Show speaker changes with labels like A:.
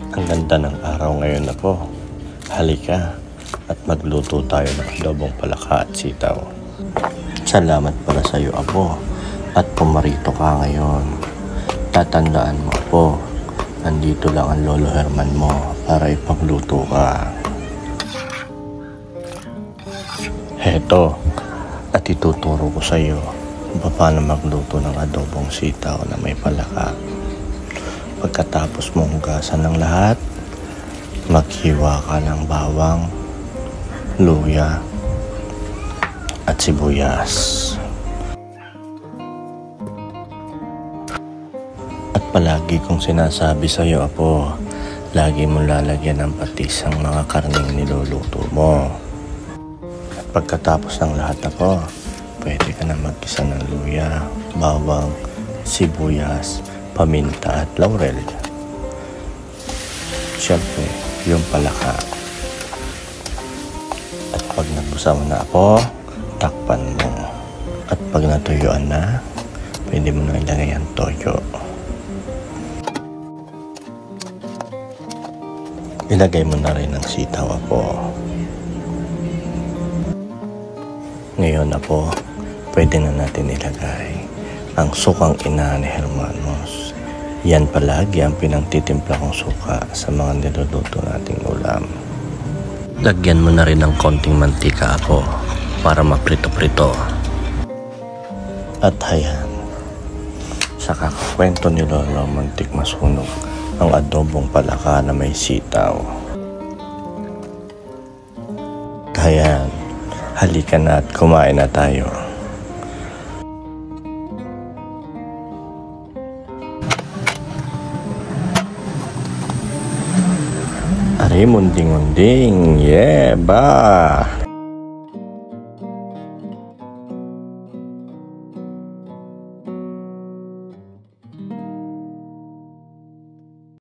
A: Ang ganda ng araw ngayon na po. Halika at magluto tayo ng adobong palaka at sitaw. Salamat pala sa iyo, Apo, at pumarito ka ngayon. Tatandaan mo, Apo, nandito lang ang Lolo Herman mo para ipagluto ka. Heto, at ituturo ko sa iyo kung paano magluto ng adobong sitaw na may palaka. Pagkatapos mong hugasan ng lahat, maghiwa ka ng bawang, luya, at sibuyas. At palagi kong sinasabi sa iyo, Apo, lagi mong lalagyan ng patis ang mga karneng niluluto mo. At pagkatapos ng lahat, Apo, pwede ka na mag-isa ng luya, bawang, sibuyas, paminta at laurel. Siyempre, yung palaka. At pag nagbusa mo na, Apo, takpan mo. At pag natuyuan na, pwede mo na ilagay ang toyo. Ilagay mo na rin ang sitaw, Apo. Ngayon, Apo, pwede na natin ilagay ang sukang ina ni Hermanos. Yan palagi ang pinangtitimpla kong suka sa mga niluluto nating ulam. Lagyan mo na rin ng konting mantika, Apo, para maprito-prito. At hayan, sa kakakwento ni Lolo Mantik masunog ang adobong palaka na may sitaw. Hayan, halika na at kumain na tayo. Ari munding-munding, yeah, ba!